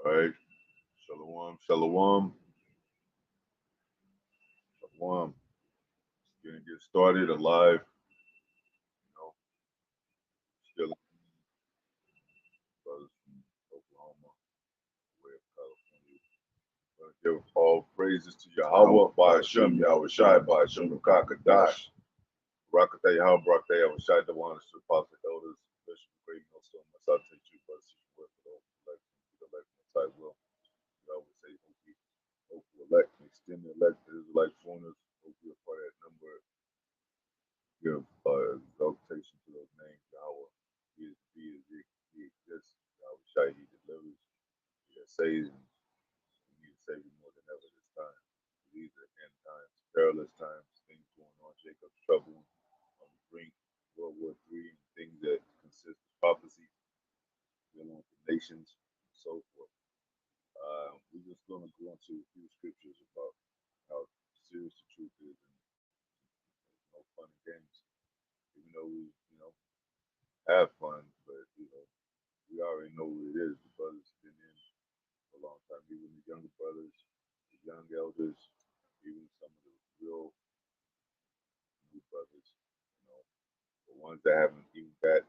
All right. Shalom, shalom, shalom. Gonna get started alive. Still brothers from Oklahoma, way of California. Gonna give all praises to Yahawah, Bahasham, Yahawashi, Bahasham, Qadash. Barak, Yahawah, Barak, Yahawashi, the one to apostle elders, Bishop, great millstone, myself, take you, brothers, work for the elect, will. You always say, hope you elect, extend the elect, Israelite foreigners, hope you're part of that number. Give exaltation to those names, Yahweh. He exists. Yahweh He delivers. He saves. We need to save you more than ever this time. These are end times, perilous times, things going on, Jacob's trouble on the brink, World War III, and things that consist of prophecies dealing with the nations and so forth. We're just going to go into a few scriptures about how serious the truth is, and there's no fun and games. Even though we, have fun, but we already know what it is. The brothers been in for a long time, even the younger brothers, the young elders, even some of the real new brothers, the ones that haven't even got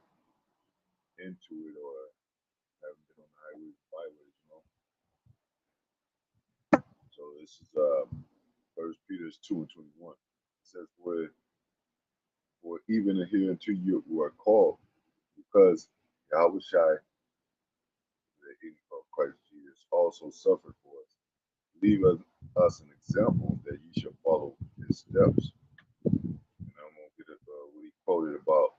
into it or haven't been on the highways and byways. So this is First Peter 2:21. It says, For even hereunto you are called, because Yahawashi, the ignorant of Christ Jesus, also suffered for us. Leave us an example that ye shall follow his steps. And I'm going to get it what he quoted about.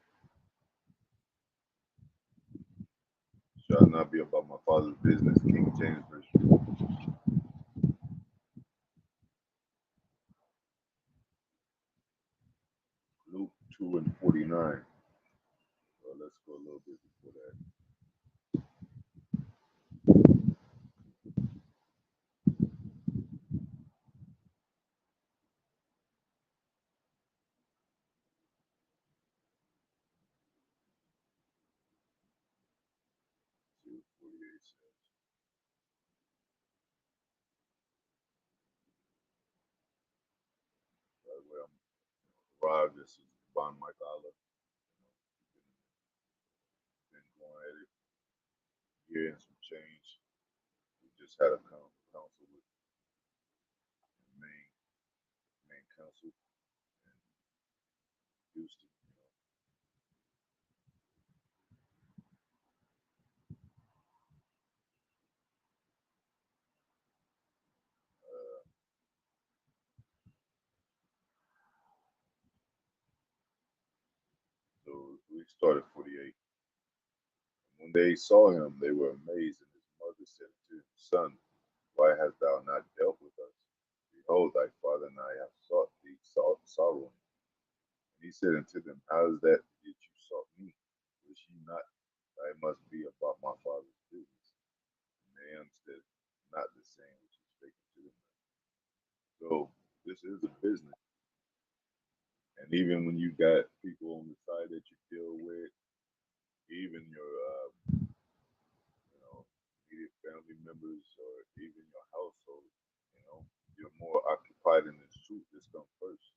Shall not be about my father's business, King James Version. Luke 2:49. Well, let's go a little bit before that. See what 48 says. By the way, I'm arrived. This is Bon Mike Allah. Been going at it here and some change. We just had a council with the main council in Houston. So we started 48. When they saw him, they were amazed, and his mother said to him, Son, why hast thou not dealt with us? Behold, thy father and I have sought thee sorrowing. And he said unto them, How is that you sought me? Wish ye not I must be about my father's business? And they understood not the same which he spake to them. So this is a business. And even when you got people on the side that you deal with, even your immediate family members or even your household, you're more occupied in this truth. This comes first.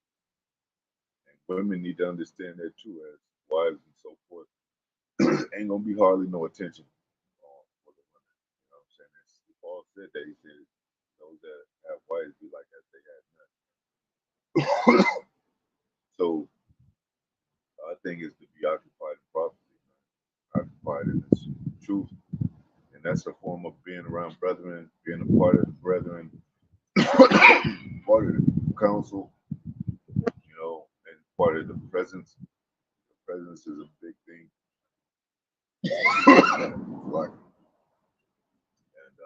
And women need to understand that too, as wives and so forth. Ain't gonna be hardly no attention for the women. You know what I'm saying? Paul said that. He said those that have wives be like as they had none. So our thing is to be occupied in prophecy, occupied in this truth. And that's a form of being around brethren, being a part of the brethren, part of the council, and part of the presence. The presence is a big thing. Like, and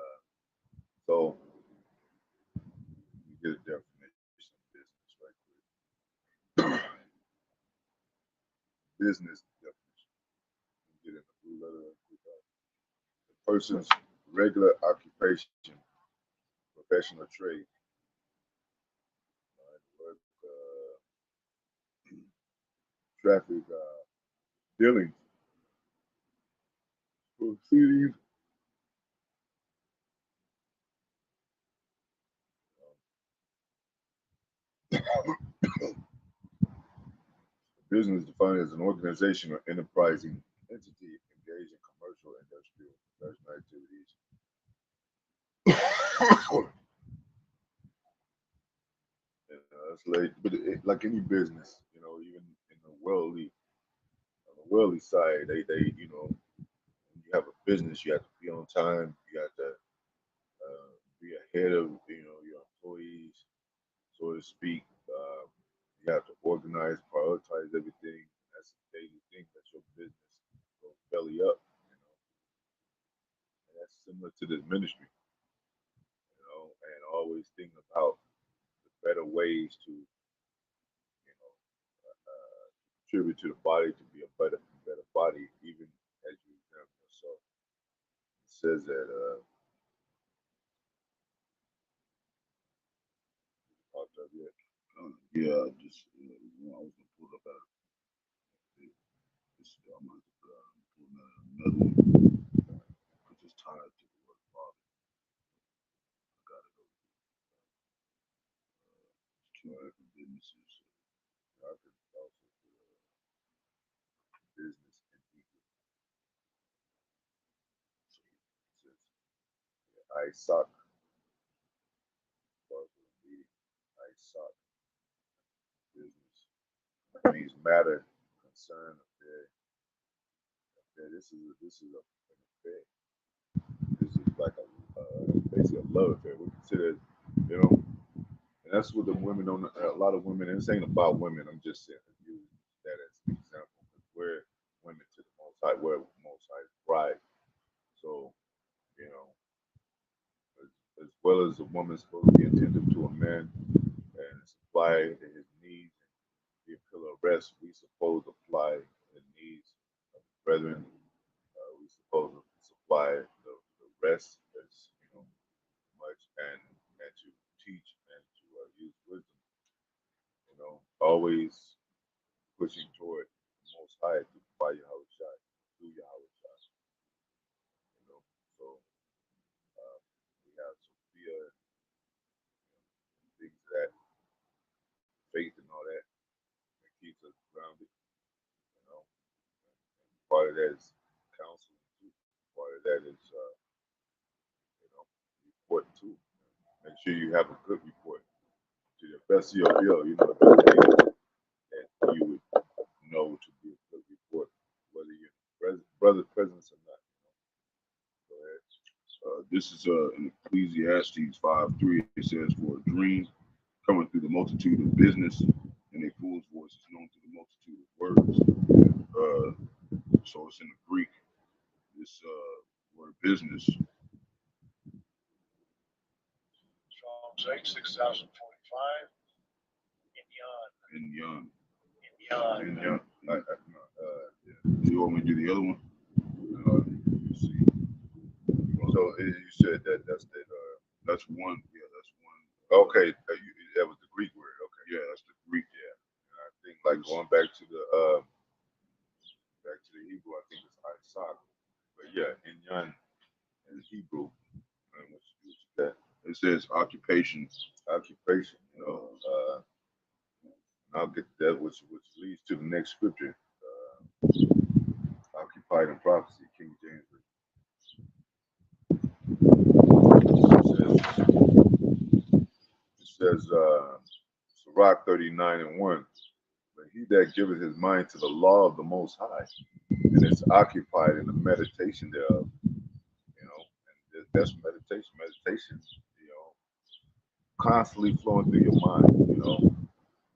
so you get a definition of business right quick. Business definition. You get in the blue letter right quick. The person's regular occupation, profession or trade. Work, traffic, dealing, proceedings, Business defined as an organization or enterprising entity engaged in commercial, industrial, professional activities. It's like, but like any business, even in on the worldly side, when you have a business, you have to be on time. You have to be ahead of your employees, so to speak. You have to organize, prioritize everything. That's a daily thing. That's your business goes belly up. And that's similar to this ministry. And always thinking about the better ways to, contribute to the body to be a better body, even as you examine yourself. It says that popped up yet. Yeah, just I was gonna pull it up out. This I'm gonna pull another one because it's tied to the word father. I got it over two different businesses. I could also put business and people. It says, I suck. I suck. Business. It means matter, concern, affair. This is an affair. This is like basically a love affair. We consider, you know, and that's what the women don't. A lot of women. And this ain't about women. I'm just saying use that as an example. We're women to the Most High. We're Most High's bride. So you know, as well as a woman's supposed to be attentive to a man and supply his needs and be a pillar of rest, we supposed to supply the needs of the brethren. We supposed to supply the rest as much and to teach and to use wisdom. Always pushing toward the Most High by Yahawashi, through Yahawashi. So we have Sophia and things that faith and all that keeps us grounded. And part of that is counseling too. Part of that is report too. Make sure you have a good report to the best of your ability. The best thing that you would know to be a good report, whether you're in brother presence or not. Go ahead. This is in Ecclesiastes 5:3. It says, "For a dream coming through the multitude of business, and a fool's voice is known through the multitude of words." So it's in the Greek. This word business. Psalms 8, 6045. In Yon. In Yon. You want me to do the other one? You see. So you said that's that. That's one. Yeah, that's one. Okay, that was the Greek word. Okay. Yeah, that's the Greek. Yeah. And I think like going back to the Hebrew, I think it's Isaac. But yeah, in Yan in Hebrew, what's that? It says occupation. Occupation. I'll get to that, which leads to the next scripture. Occupied in prophecy, King James. It says Sirach 39:1. But he that giveth his mind to the law of the Most High, and is occupied in the meditation thereof, and that's meditation. Meditation, constantly flowing through your mind,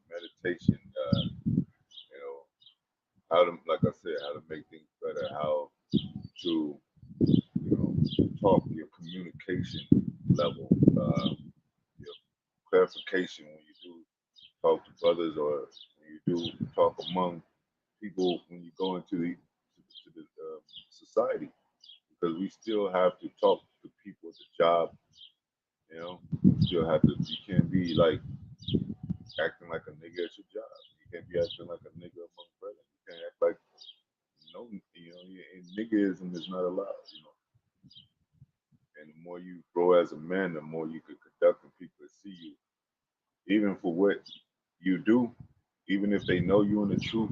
meditation, how to, like I said, how to make things better, how to, talk your communication level, your clarification when you do talk to brothers or when you do talk among people when you go into the society, because we still have to talk to people at the job. You still have to. You can't be like acting like a nigga at your job. You can't be acting like a nigga among brothers. You can't act like and niggism is not allowed. And the more you grow as a man, the more you could conduct and people see you, even for what you do, even if they know you in the truth,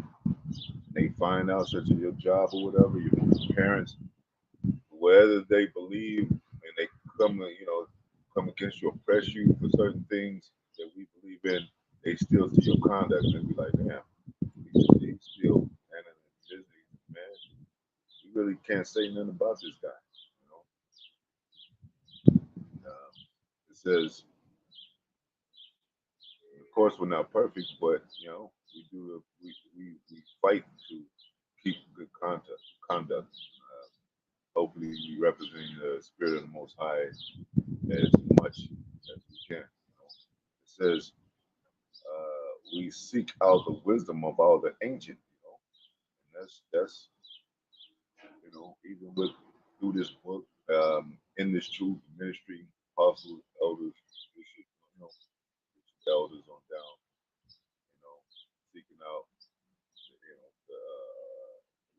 they find out such as your job or whatever, your parents, whether they believe and they come, come against you, oppress you for certain things that we believe in, they still see your conduct and be like, damn, he's still handling his business, man. You really can't say nothing about this guy. It says, of course, we're not perfect, but we fight to keep good conduct. Hopefully, we represent the spirit of the Most High as much as we can. It says we seek out the wisdom of all the ancient. And that's even with through this book, in this truth ministry, apostles, elders, bishops, elders on down, seeking out,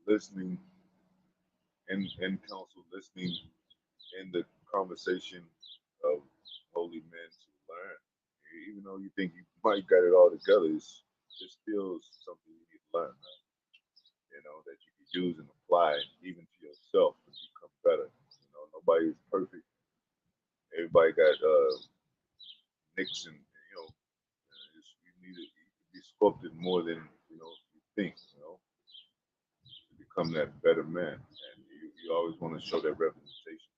listening in council, listening in the conversation of holy men to learn. Even though you think you might got it all together, it's still something you need to learn, man. That you can use and apply even to yourself to become better. Nobody is perfect. Everybody got nicks and you need to be sculpted more than you think. To become that better man, and you always want to show that representation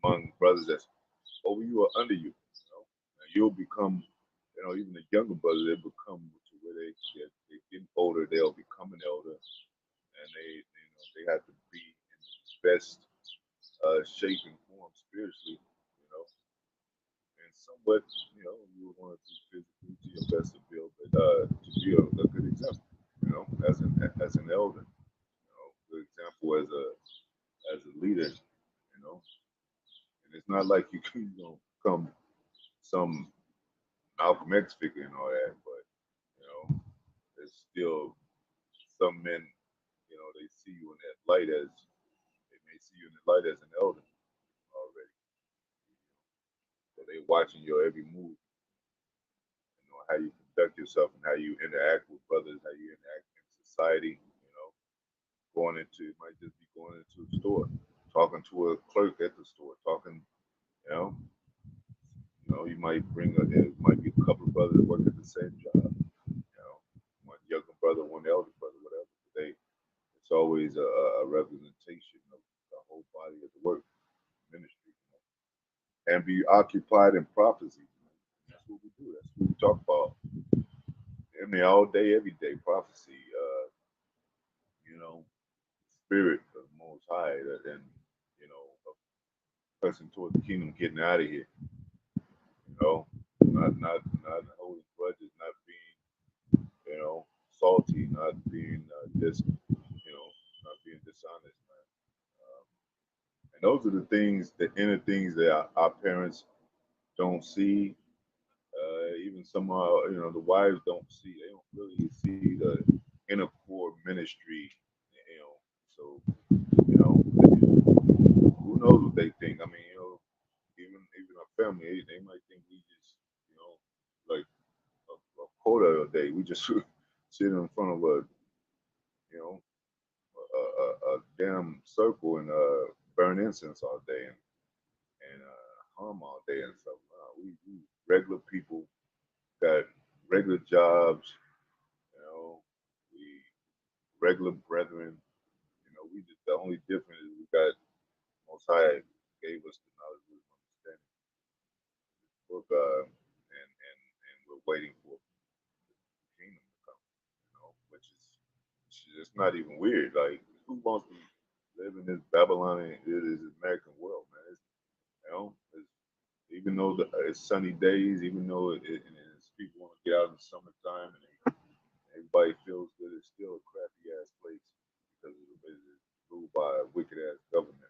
among brothers that's over you or under you. And you'll become, even the younger brothers, they become to where they getting older, they'll become an elder, and they have to be in the best shape and form spiritually, and somewhat, you want to do physically to your best ability, but to be a good example, as an elder, good example as a leader, and it's not like you can come some Malcolm X figure and all that, but there's still some men, they see you in that light as they may see you in the light as an elder already. So they watching your every move, how you conduct yourself and how you interact with brothers, how you interact in society, going into it might just be going into a store, talking to a clerk at the store, talking, you know, you might there might be a couple of brothers that work at the same job, one younger brother, one elder brother, whatever. It's always a representation of the whole body of the work ministry, and be occupied in prophecy. That's what we do. That's what we talk about. I mean, all day, every day, prophecy. Spirit of the Most High, and pressing toward the kingdom, getting out of here. Not holding grudges, not being salty, not being not being dishonest, man. And those are the things, the inner things that our parents don't see. Even some the wives don't see. They don't really see the inner core ministry. So who knows what they think? I mean, even our family, they might think we just like a quota a day. We just sit in front of a damn circle and burn incense all day and hum all day and stuff. We regular people got regular jobs. We regular brethren. We just the only difference is we got Most High gave us the knowledge, wisdom, understanding. Book, and we're waiting for the kingdom to come. Which is it's not even weird. Like, who wants to live in this Babylonian, this American world, man? Even though it's sunny days, even though people want to get out in the summertime and everybody feels good, it's still a crappy ass place because it's ruled by a wicked ass government, man.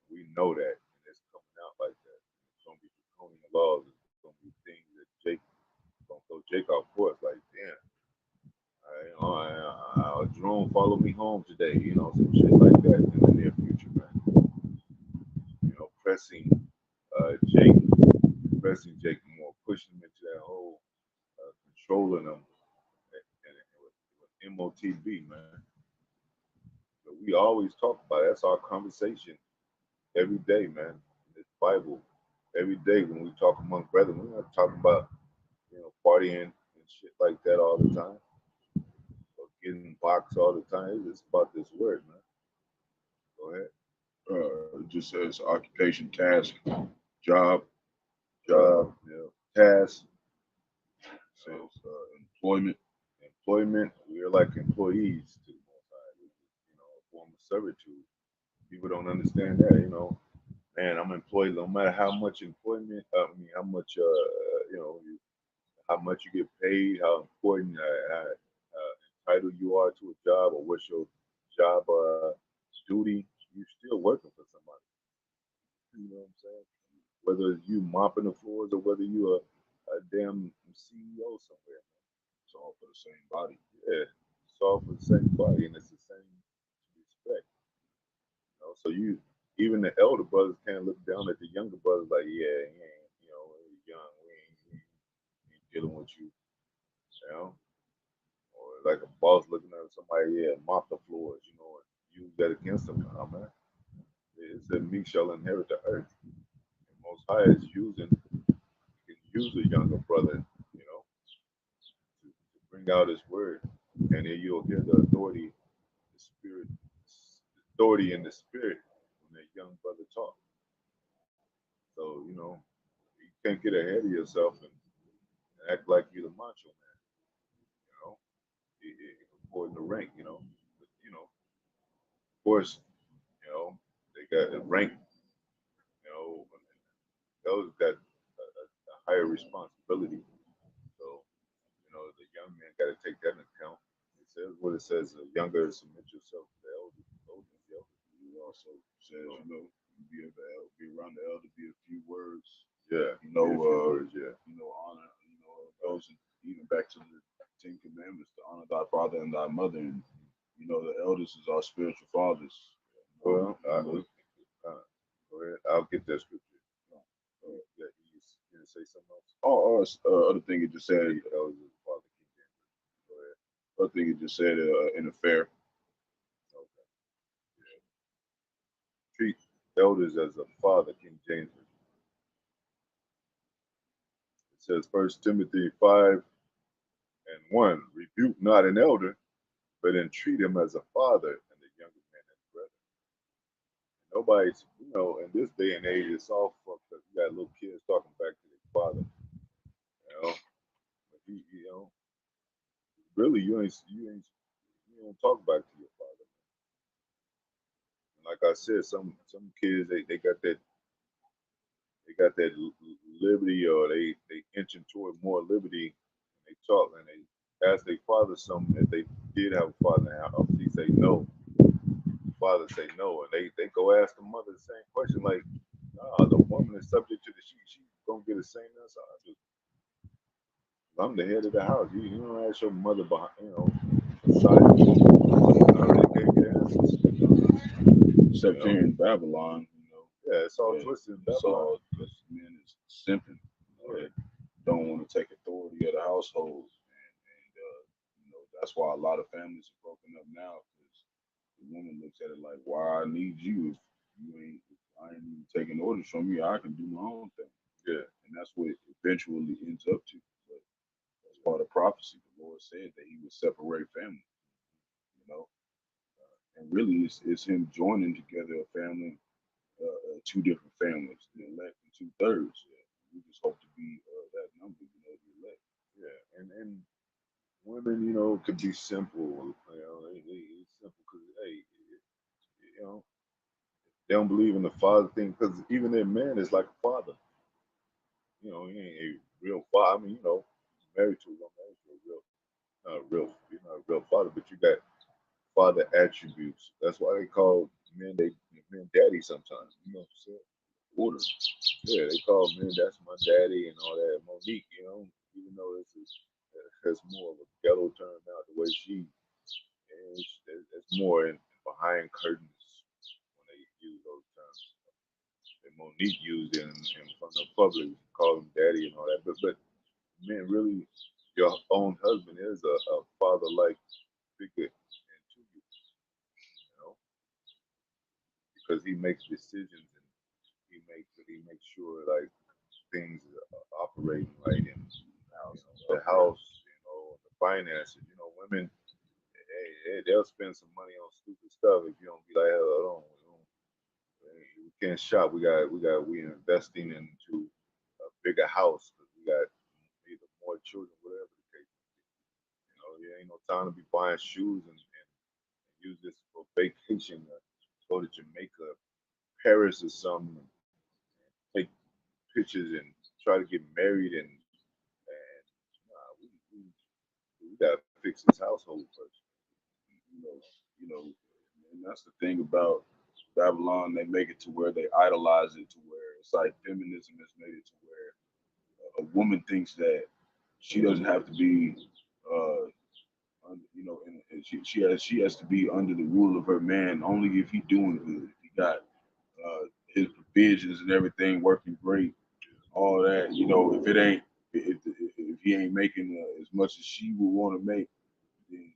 We know that, and it's coming out like that. It's gonna be draconian laws. It's gonna be things that gonna throw Jake off course. Like, damn, Jerome followed me home today. Some shit like that in the near future, man. Pressing Jake, pressing Jake more, pushing him into that whole controlling him TV, man. So we always talk about it. That's our conversation every day, man. It's Bible. Every day when we talk among brethren, we're not talking about, partying and shit like that all the time. Or getting boxed all the time. It's about this word, man. Go ahead. It just says occupation, task, job, Task, says employment. employment. We are like employees to the Most High. A form of servitude. People don't understand that, Man, I'm employed. No matter how much employment, how much, how much you get paid, how important, entitled you are to a job, or what's your job duty, you're still working for somebody. You know what I'm saying? Whether you mopping the floors or whether you a damn CEO somewhere. It's all for the same body. Yeah, it's all for the same body, and it's the same respect. So even the elder brothers can't look down at the younger brothers like, yeah, he ain't, he's young, we ain't dealing with you, or like a boss looking at somebody, yeah, mop the floors, and use that against them. Nah, man. It said, "Me shall inherit the earth." And Most High is can use a younger brother, to bring out His word, and then you'll hear the authority, the spirit, authority in the spirit when that young brother talk. So you can't get ahead of yourself and act like you're the macho man, according to rank, But, of course, they got a rank, those got a higher responsibility. So, the young man got to take that into account. It says what it says: younger, submit yourself to the elder. It also says, be around the elder, be a few words. Yeah, words, yeah. Honor, goes even back to the Ten Commandments, to honor thy father and thy mother. And, the elders is our spiritual fathers. Well, go ahead. I'll get that scripture. Yeah, you gonna say something else? Other thing it just said, Elders is the Father King James. Go ahead. other thing it just said, in affair. Okay. Yeah. Treat elders as a father, King James. It says 1 Timothy 5:1, rebuke not an elder, but entreat him as a father, and the younger man as brother. Nobody's, in this day and age, it's all fucked up. You got little kids talking back to their father, But really, you don't talk back to your father. And like I said, some kids they got that liberty, or they inching toward more liberty, and they talk and they ask their father something that they did have a father in the house. He say no. Father say no, and they go ask the mother the same question, like, nah, the woman is subject to the she gonna get the same answer. I'm the head of the house. You don't ask your mother behind, beside you. I really can't get answers. Except here in Babylon, Yeah, it's all twisted in Babylon. It's all because men is simping. They don't want to take authority of the household, and that's why a lot of families are broken up now, because the woman looks at it like, why I need you if I ain't even taking orders from you, I can do my own thing. Yeah, and that's what it eventually ends up to. But that's part of prophecy. The Lord said that He would separate family, and really it's Him joining together a family, two different families, the elect and 2/3. We just hope to be that number, the elect. Yeah, and women, could be simple. It's simple because they don't believe in the father thing, because even their man is like a father. He ain't a real father. I mean, married to a woman, married to a real, you're not a real father, but you got father attributes. That's why they call men daddy sometimes. You know what I'm saying? Order. Yeah, they call men, that's my daddy and all that. Monique, even though it's more of a ghetto term now, the way she is, it's more behind curtains when they use those terms. And Monique used it in front of the public, call him daddy and all that. But men, really, your own husband is a father like figure into you, you know, because he makes decisions and he makes sure like things are operating right in the house, the finances. Women, they'll spend some money on stupid stuff if you don't be like, hold on, we can't shop. We investing into a bigger house because we got either more children, whatever the case. There ain't no time to be buying shoes and use this for vacation. Go to Jamaica, Paris, or something. And take pictures and try to get married and we gotta fix this household first. You know, and that's the thing about Babylon. They make it to where they idolize it to where it's like feminism has made it to where a woman thinks that she doesn't have to be, and she has to be under the rule of her man only if he doing good. If he got his provisions and everything working great, all that. If it ain't, if he ain't making as much as she would want to make, then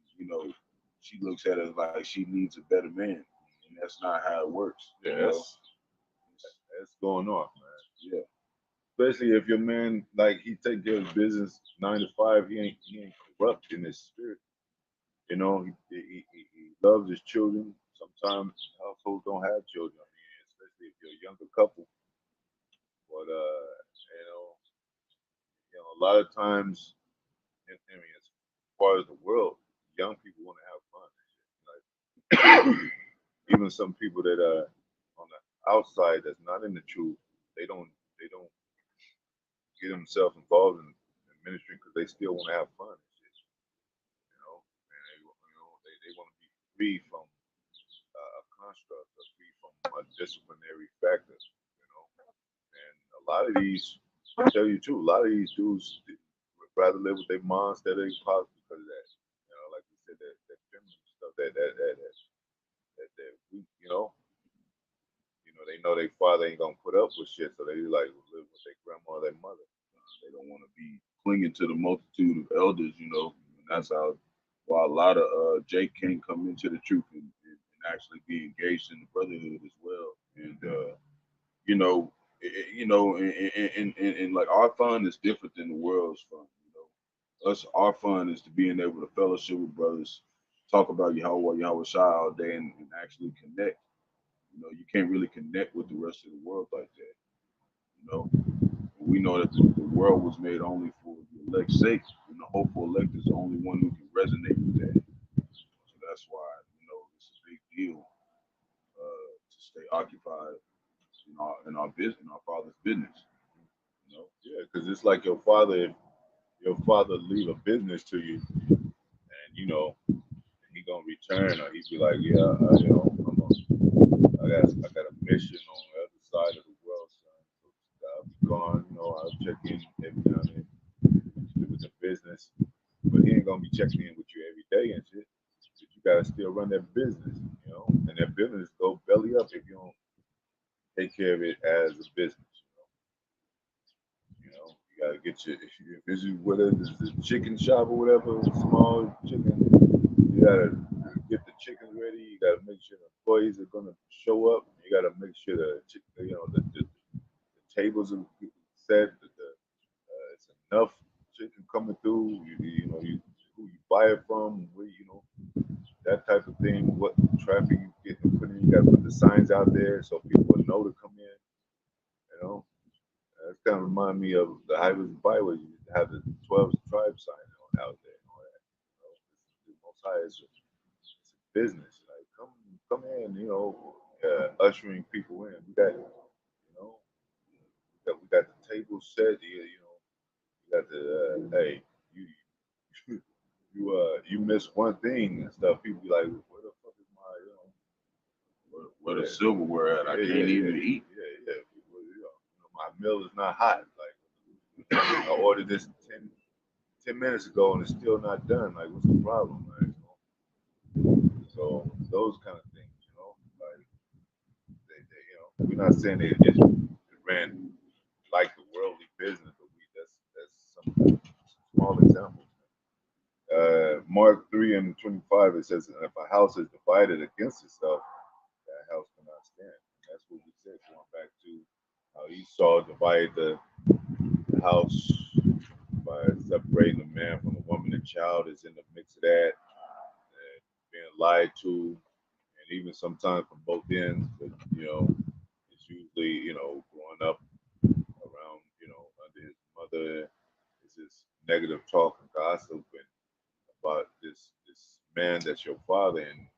she looks at it like she needs a better man, and that's not how it works. Yeah, that's going off, man. Yeah, Especially if your man like he take care of his business 9 to 5, he ain't corrupt in his spirit. He loves his children. Sometimes households don't have children. I mean, especially if you're a younger couple. But a lot of times, I mean, as far as the world, young people want to have fun. Like even some people that are on the outside that's not in the truth, they don't get themselves involved in ministry because they still want to have fun. And shit, and they want to be free from a construct, or free from a disciplinary factor. And a lot of these, I tell you too, a lot of these dudes would rather live with their moms that they pops because of that. Like we said, that feminine stuff, that we, they know their father ain't gonna put up with shit, so they like live with their grandma or their mother. they don't want to be clinging to the multitude of elders, and that's how why a lot of Jake can't come into the truth and actually be engaged in the brotherhood as well. And you know, and like our fun is different than the world's fun. Our fun is to being able to fellowship with brothers, talk about Yahawah, Yahawashi all day, and actually connect. You can't really connect with the rest of the world like that. We know that the world was made only for the elect's sake, and the hopeful elect is the only one who can resonate with that. So that's why it's a big deal to stay occupied in our business, in our Father's business. Yeah, because it's like your father. If your father leave a business to you, and he gonna return, or he be like, yeah, I got a mission on the other side of the world, son. So I'll be gone. I'll check in every now and then with the business, but he ain't gonna be checking in with you every day and shit. But you gotta still run that business, and that business go belly up if you don't take care of it as a business. You gotta get if this is whether it's a chicken shop or whatever, small chicken, you gotta get the chickens ready. You gotta make sure the employees are gonna show up. You gotta make sure the tables are set. It's enough chicken coming through. Who you buy it from, where that type of thing. What traffic you get to put in. You gotta put the signs out there so people know to come in. You know. It's kind of remind me of the Highways Byway. You have the 12 tribe sign out there and all that. The Most High is it's a business. Like come in, ushering people in. We got the table set. We got the hey, you you miss one thing and stuff. People be like, where the fuck is my where the silverware at? I can't even eat. Yeah. My meal is not hot. Like I ordered this 10 minutes ago and it's still not done. Like, what's the problem? Right? So those kind of things, like we're not saying they just ran like the worldly business, but that's some small examples. Mark 3 and 25, it says, if a house is divided against itself, that house cannot stand. And that's what we said, going back to how Esau divided the house by separating the man from the woman. The child is in the mix of that, and being lied to, and even sometimes from both ends. But it's usually growing up around under his mother, it's just negative talk and gossip and about this man that's your father, and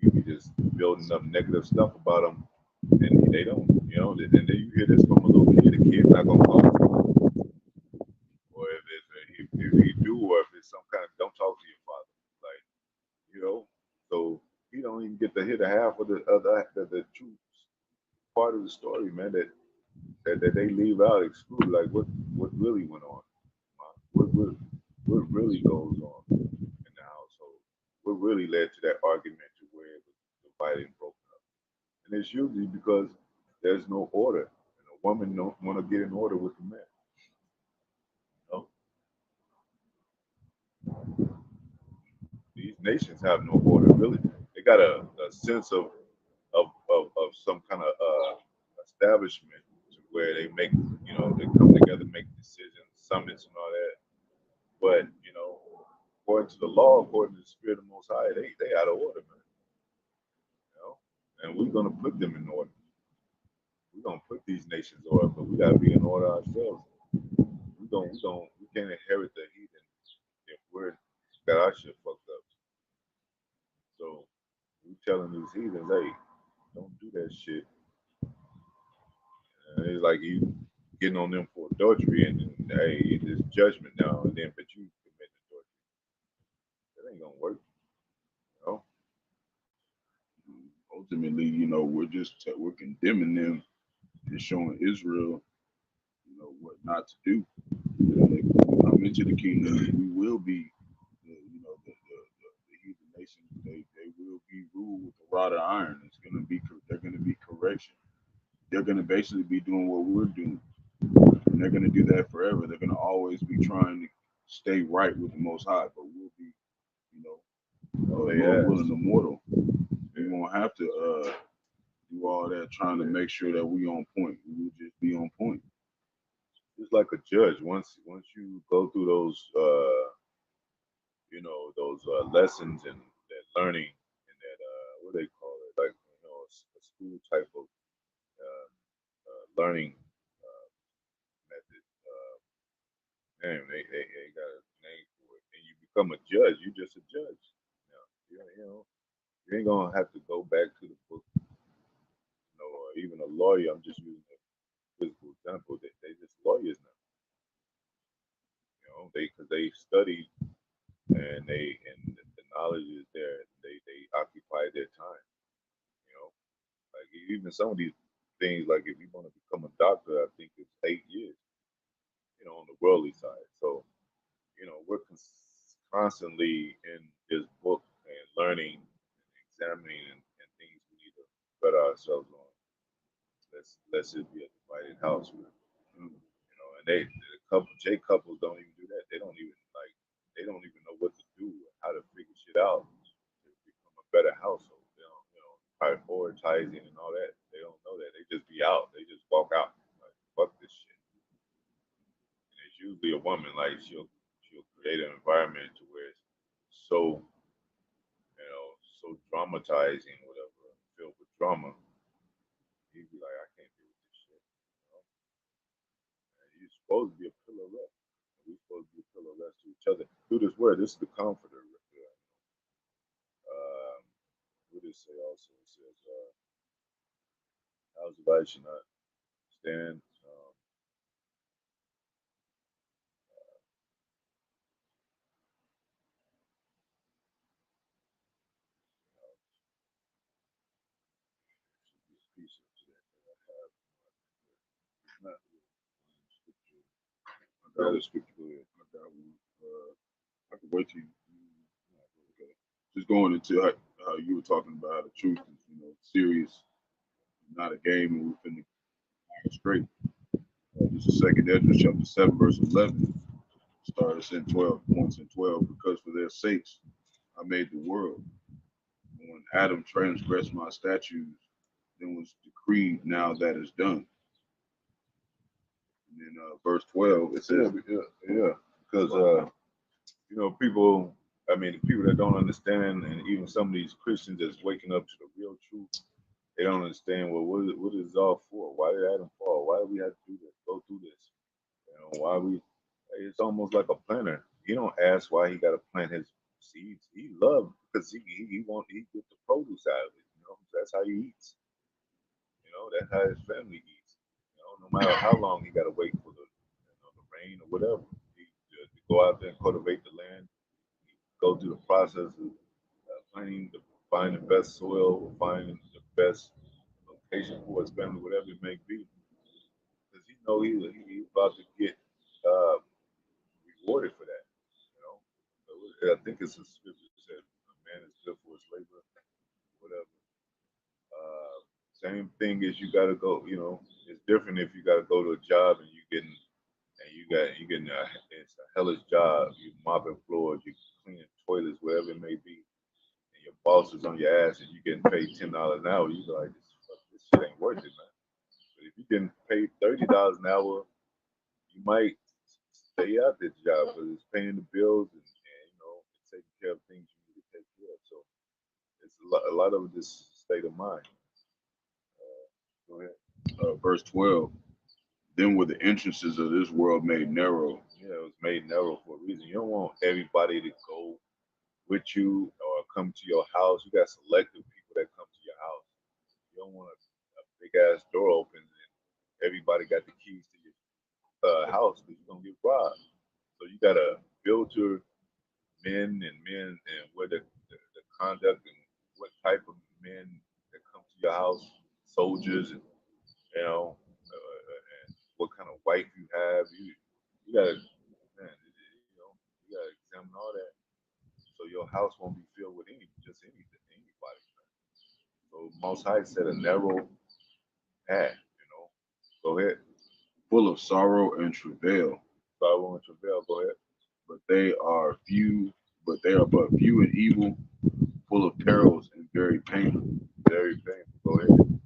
you be just building up negative stuff about him, and they don't, and then you hear this from a little kid. The kid's not gonna talk to you, or if he do, or if it's some kind of don't talk to your father, like so he don't even get to hear the half of the true part of the story, man. That they leave out, exclude, like what really went on, what really goes on in the household, what really led to that argument to where it was divided and broken up. And it's usually because there's no order, and a woman don't want to get in order with the man. These nations have no order, really. They got a sense of some kind of establishment to where they make, they come together, make decisions, summits, and all that. But according to the law, according to the Spirit of the Most High, they out of order, man. And we're gonna put them in order. We're gonna put these nations in order, but we gotta be in order ourselves. We can't inherit the heathen if we're got our shit fucked up. So we telling these heathens, hey, don't do that shit. And it's like you getting on them for adultery, and hey, it's judgment now, and then but you commit adultery. That ain't gonna work. Ultimately, we're condemning them and showing Israel, what not to do. If we come into the kingdom, we will be, the heathen nations. They will be ruled with a rod of iron. They're gonna be correction. They're gonna basically be doing what we're doing, and they're gonna do that forever. They're gonna always be trying to stay right with the Most High, but we'll be, Lord willing, immortal. We won't have to do all that trying to make sure that we on point. We will just be on point. It's like a judge. Once you go through those lessons and that learning and that what they call it, like a school type of learning method. Name they got a name for it, and you become a judge. You just a judge. You ain't gonna have to go back to the book. Or even a lawyer. I'm just using a physical example. They just lawyers now. Because they studied and the knowledge is there. They occupy their time. Like even some of these things, like if you want to become a doctor, I think it's 8 years. On the worldly side. So we're constantly in this book and learning and examining and things we need to better ourselves on. Let's just be a divided house, man. And the couples don't even do that. They don't even know what to do, how to figure shit out to become a better household. They don't, prioritizing and all that. They don't know that. They just be out. They just walk out. Like, fuck this shit. And it's usually a woman, like she'll create an environment to where it's so so traumatizing, whatever, filled with trauma. He'd be like, I can't deal with this shit. And you're supposed to be a pillar of rest. We're supposed to be a pillar of rest to each other. Through this word, this is the comforter. What does it say also? It says, how's the light should not stand. Piece of that I have. Not scripture. I got a scripture. I got one. I can wait till you. Okay. Just going into how you were talking about how the truth is, serious, not a game, and we're finna go straight. This is 2 Ezra chapter 7, verse 11. Start us in 12 points. 10:12, because for their sakes I made the world. When Adam transgressed my statutes, then was decreed, now that is done. And then verse 12, it says, yeah. Because people. I mean, the people that don't understand, and even some of these Christians that's waking up to the real truth, they don't understand. Well, what is it all for? Why did Adam fall? Why do we have to do this? Go through this? Why we? It's almost like a planter. He don't ask why he got to plant his seeds. He loves because he want he get the produce out of it. That's how he eats. That's how his family eats. No matter how long he got to wait for the rain or whatever, to go out there and cultivate the land, go through the process of planting, find the best soil, finding the best location for his family, whatever it may be, because he know he's about to get uh, rewarded for that. You know, so I think it's a scripture that said, "A man is good for his labor," whatever. Same thing as you got to go. It's different if you got to go to a job and you getting it's a hellish job. You mopping floors, you cleaning toilets, whatever it may be, and your boss is on your ass and you getting paid $10 an hour. You be like, this shit ain't worth it, man. But if you getting paid $30 an hour, you might stay at this job because it's paying the bills and it's taking care of things you need to take care of. So it's a lot of this state of mind. Go ahead. verse 12, then were the entrances of this world made narrow. Yeah, it was made narrow for a reason. You don't want everybody to go with you or come to your house. You got selective people that come to your house. You don't want a big ass door open and everybody got the keys to your house because you're gonna get robbed. So you gotta filter men and what the conduct and what type of men that come to your house, soldiers and and what kind of wife you have. You gotta man, you gotta examine all that so your house won't be filled with anybody. So Most High said a narrow path. Go ahead. Full of sorrow and travail. Sorrow and travail. Go ahead. But they are but few and evil, full of perils and very painful. Very painful. Go ahead.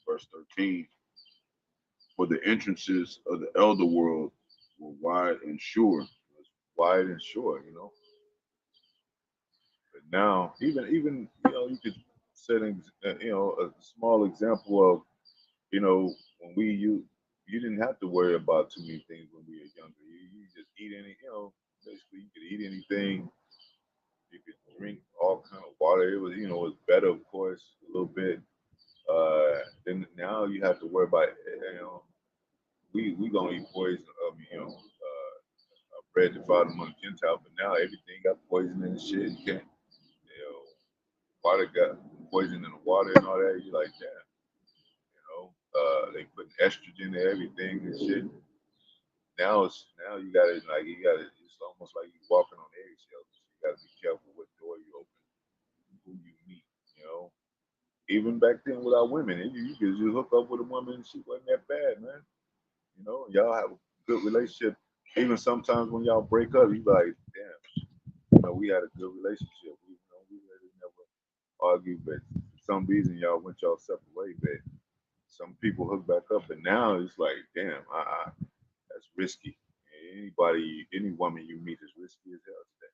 Verse 13. For the entrances of the elder world were wide and sure. Wide and sure. But now, even you could set a small example of when you didn't have to worry about too many things when we were younger. You just eat basically you could eat anything. You could drink all kind of water. It was better, of course, a little bit. Then now you have to worry about we gonna eat poison. Bread defiled among Gentiles, but now everything got poison in the shit. You can't, water got poison in the water and all that. You're like, damn, they put estrogen in everything and shit. Now it's almost like you're walking on eggshells. You gotta be careful what door you open, who you meet. Even back then with our women, you could just hook up with a woman and she wasn't that bad, man. Y'all have a good relationship. Even sometimes when y'all break up, you be like, damn, we had a good relationship. We really never argued, but for some reason y'all went y'all separate ways. But some people hook back up, but now it's like, damn, that's risky. Any woman you meet is risky as hell today.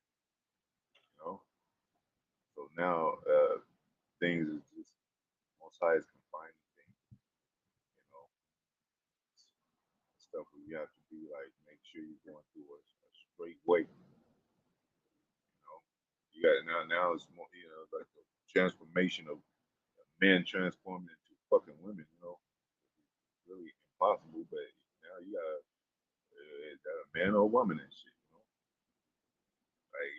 So now things is just Most High is confining things. Stuff where you have to be like, make sure you're going through a straight way. You got now it's more like the transformation of men transforming into fucking women. Really impossible. But now you got is that a man or a woman and shit. Like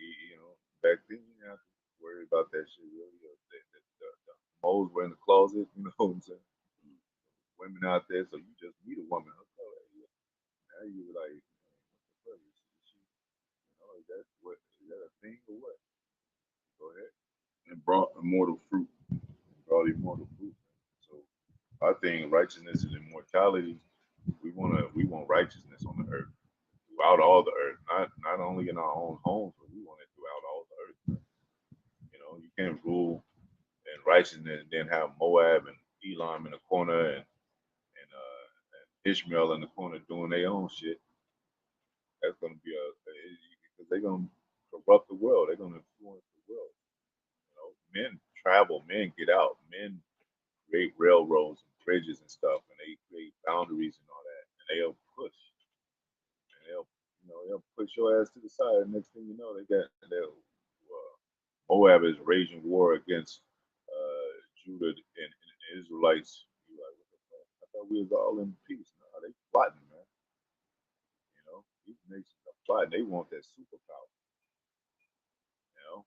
back then you didn't have to worry about that shit really. The moles were in the closet. You know what I'm saying? Women out there, so you just meet a woman. Now you like, what the fuck is she? Is that a thing or what? Go ahead. And brought immortal fruit. Brought immortal fruit. So our thing, righteousness and immortality, we want righteousness on the earth. throughout all the earth, not only in our own homes, but we want it throughout all the earth. You know, you can't rule in righteousness and then have Moab and Elam in the corner and Ishmael in the corner doing their own shit. That's gonna be because they're gonna corrupt the world. They're gonna influence the world. You know, men travel, men get out, men create railroads and bridges and stuff, and they create boundaries and all that, and they'll push your ass to the side. And next thing you know, Moab is raging war against Judah and the Israelites. You like, what the fuck? I thought we was all in peace. No, they plotting, man. You know, these nations are plotting. They want that superpower. You know,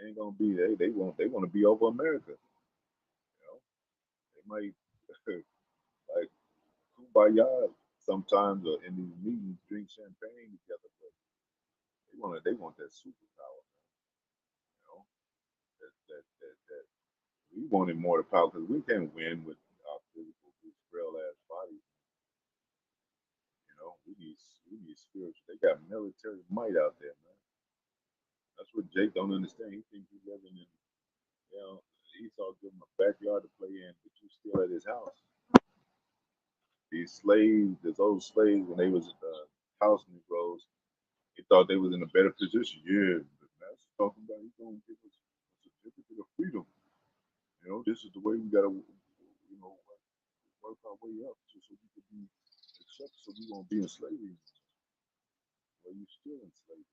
they ain't gonna be. They want to be over America. You know, they might like kumbaya sometimes or in these meetings drink champagne together, but they want that superpower. You know, that we wanted more power because we can't win with our physical, frail ass bodies. You know, we need spiritual. They got military might out there, man. That's what Jake don't understand. He thinks he's living in, you know, Esau give him a backyard to play in, but you still at his house. These slaves, those old slaves, when they was house Negroes, he thought they was in a better position. Yeah, the master's talking about he's gonna give us a certificate of freedom. You know, this is the way we gotta, work our way up just so we could be accepted, so we won't be in slavery. Well, you still in slavery.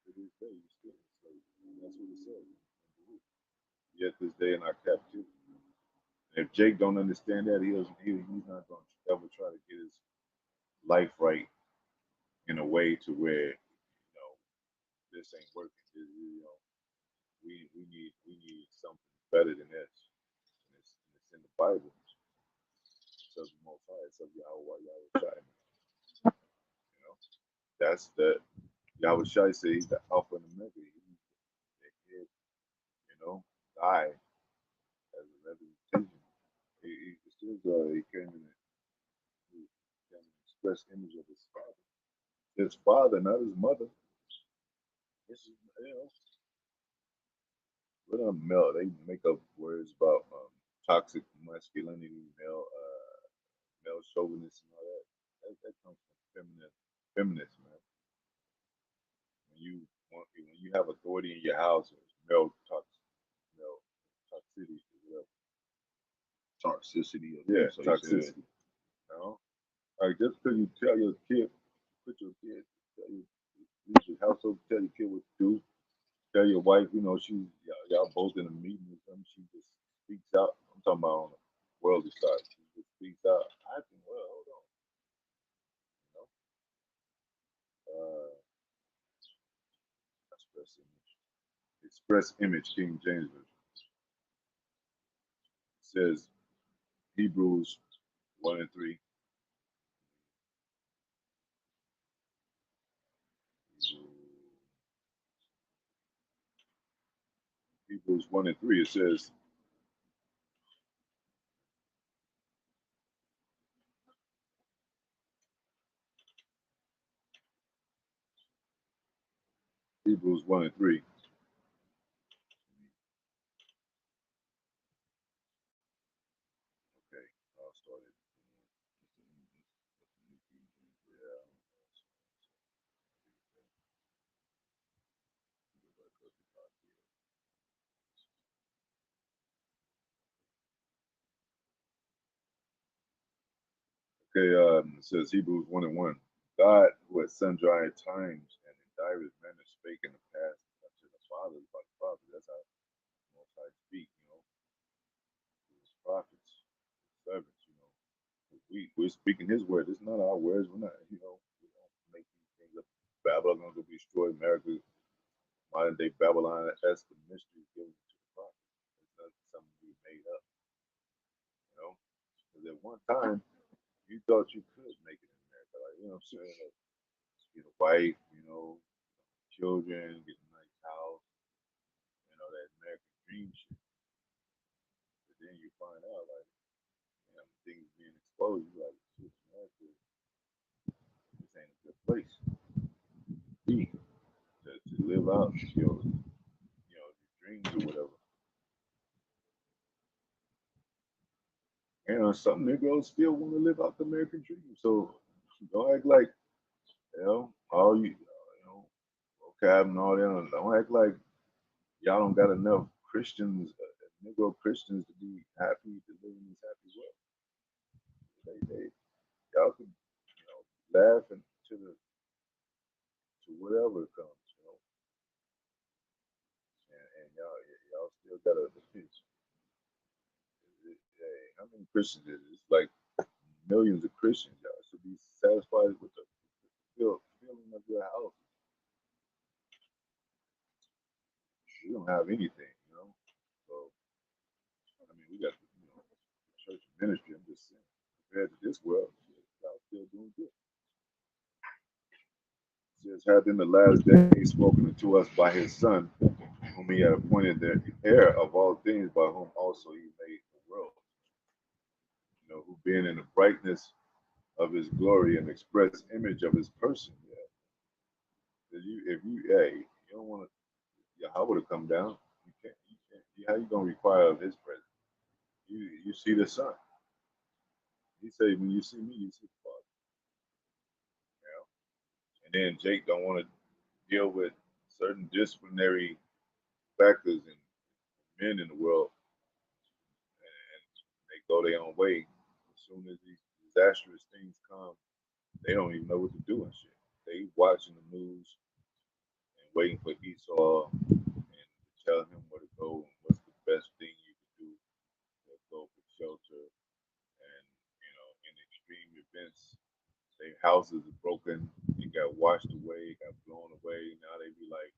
To this day, you still in slavery. And that's what it says. Yet this day in our captivity. And if Jake don't understand that, he's not going to ever try to get his life right in a way to where this ain't working. We need something better than this. And it's in the Bible. It says the Most High. It says Yahawah, Yahawashi. You know, that's the Yahawashi said he's the Alpha and Omega. He's the head, die as a representation. He came in an express image of his father. His father, not his mother. This is, what male? They make up words about toxic masculinity, male chauvinist, and all that. That comes from feminist, man. When you have authority in your house, it's male toxicity, whatever. Toxicity. Yeah, so toxicity. You know, like just because you tell your kid, leave your household, tell your kid what to do, tell your wife, y'all both in a meeting or something, she just speaks out. I'm talking about on the worldly side. She just speaks out. I think, well, hold on. Express image. Express image, King James Version. It says Hebrews 1 and 3. Hebrews 1 and 3, it says, Hebrews 1 and 3. Okay, I'll start it. Yeah. Okay, it says Hebrews 1 and 1. God, who at sundry times and in divers manners spake in the past to the fathers by the prophets. That's how Most High speak, to his prophets, his servants, we're speaking his word. It's not our words. We're not, we don't make these things up. Babylon gonna destroy America, modern day Babylon. That's the mystery given to the prophets. It's not something we made up, you know. Because at one time you thought you could make it in America, like what I'm saying, like, get a wife, children, get a nice house, that American dream shit. But then you find out, like, things being exposed. You like, shit, America, this ain't some Negroes still want to live out the American dream. So don't act like, all vocab and all that. Don't act like y'all don't got enough Christians, Negro Christians, to be happy to live in this happy world. Y'all can, laugh and to whatever comes, and y'all still gotta defend. Hey, how many Christians is it? It's like millions of Christians. Y'all should be satisfied with the feeling of your house. We don't have anything, So I mean, we got church ministry. I'm just saying, compared to this world, y'all still doing good. It says, hath in the last days spoken unto us by his Son, whom he had appointed the heir of all things, by whom also he made the world. Who being in the brightness of his glory and express image of his person. Yeah. Hey, you don't want Yahawah to come down. You can't. How you gonna require of his presence? You see the Son. He said, when you see me, you see the Father. And then Jake don't want to deal with certain disciplinary factors and men in the world, and they go their own way. As soon as these disastrous things come, they don't even know what to do and shit. They watching the news and waiting for Esau and tell him where to go and what's the best thing you can do to go for shelter. And in extreme events, their houses are broken, it got washed away, got blown away. Now they be like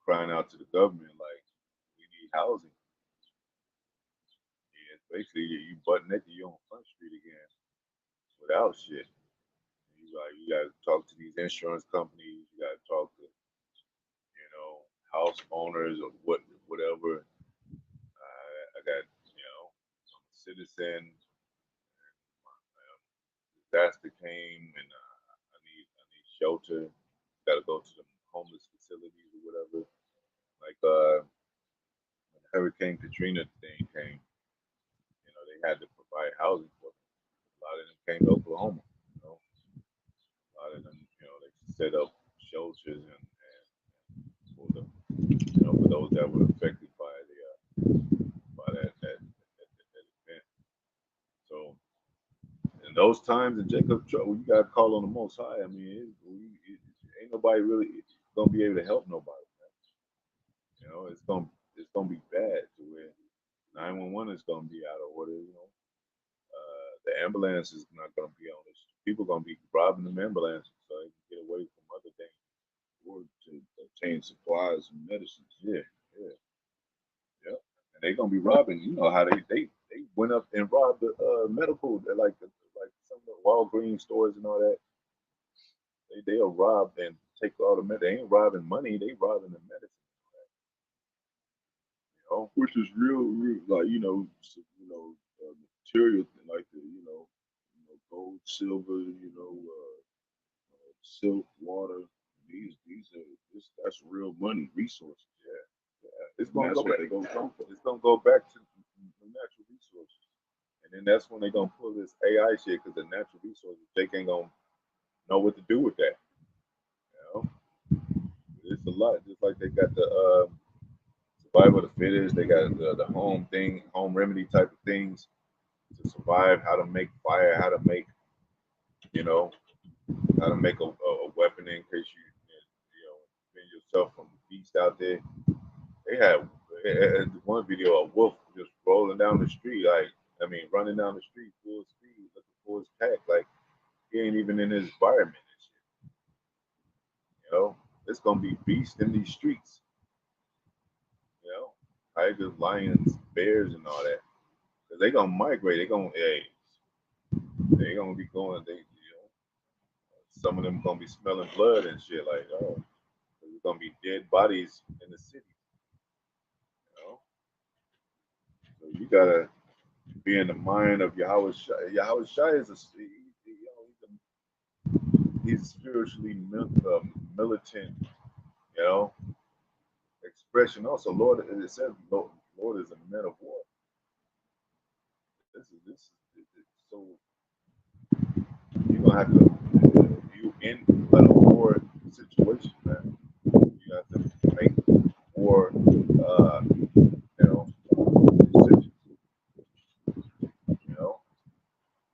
crying out to the government like, we need housing. Yeah, basically you butt naked, you on Front Street again without shit. You gotta talk to these insurance companies, you gotta talk to, house owners or whatever. I got, I'm a citizen, disaster came and I need shelter. Got to go to the homeless facilities or whatever. Like when Hurricane Katrina thing came, they had to provide housing for them. A lot of them came to Oklahoma. A lot of them, they set up shelters and for the, for those that were affected by that event. So in those times in Jacob's trouble, you got to call on the Most High. I mean, ain't nobody really gonna be able to help nobody. It's gonna be bad to where 911 is gonna be out of order. The ambulance is not gonna be on this. People gonna be robbing them ambulances so they can get away from other things or to obtain supplies and medicines. Yeah, yeah, yeah. And they gonna be robbing. You know how they went up and robbed the medical, like some of the Walgreens stores and all that. They'll rob and take all the medicine. They ain't robbing money. They robbing the medicine. Which is real, like material like the gold, silver, silk, water. That's real money, resources. Yeah, yeah. It's gonna That's go what back. they're gonna come for. It's gonna go back to the natural resources, and then that's when they're gonna pull this AI shit because the natural resources they ain't gonna know what to do with that. It's a lot. Just like they got the survival of the fittest, they got the home thing, home remedy type of things to survive. How to make fire, how to make you know how to make a weapon in case you defend yourself from beasts out there. They had one video of wolf just rolling down the street, running down the street full speed, looking for his pack, like he ain't even in his environment and shit. It's gonna be beasts in these streets. Tigers, lions, bears, and all that. Cause they gonna migrate. They gonna be going. Some of them gonna be smelling blood and shit. Like, oh, there's gonna be dead bodies in the city. So you gotta be in the mind of Yahawashi. Yahawashi is he's spiritually militant, you know, expression. Also, Lord, it says Lord is a man of war. This is gonna have to. You in a war situation, man. You have to make war. Decisions. You know,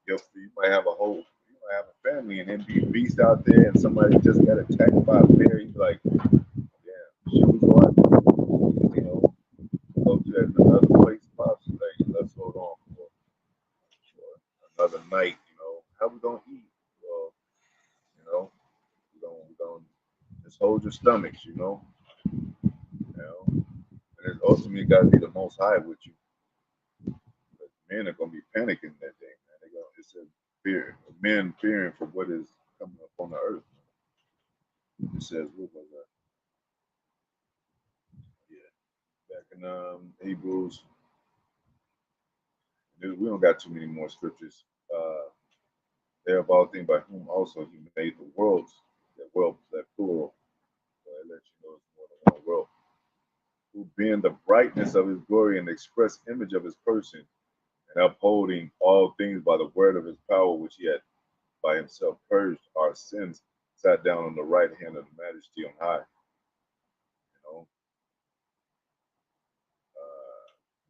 you might have a whole, you might have a family, and then be a beast out there, and somebody just got attacked by a bear. You be like, yeah, should we go out? You know, go to that another place, possibly. Like, let's hold on for another night. You know, how we gonna eat? Well, you know, we gonna just hold your stomachs. And it's ultimately got to be the Most High with you. But men are gonna be panicking that day, man. They gonna it's a fear, men fearing for what is coming up on the earth. It says, what was that? Yeah, back in Hebrews. We don't got too many more scriptures. There of all things by whom also he made the worlds. That world, that plural. So it lets you know it's more than one world. Who being the brightness of his glory and the express image of his person, and upholding all things by the word of his power, which he had by himself purged our sins, sat down on the right hand of the majesty on high. You know,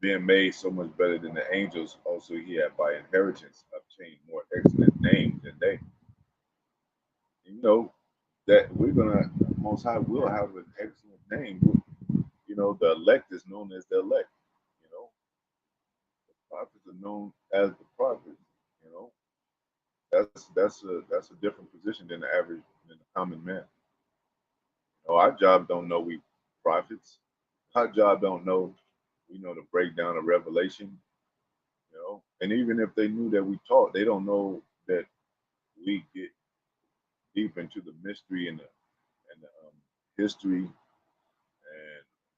being made so much better than the angels, also he had by inheritance obtained more excellent names than they. You know, that we're gonna most high will have an excellent name. You know, the elect is known as the elect. You know, the prophets are known as the prophets. You know, that's a different position than the average than the common man. You know, our job don't know we prophets. Our job don't know we know the breakdown of Revelation. You know, and even if they knew that we taught, they don't know that we get deep into the mystery and the history and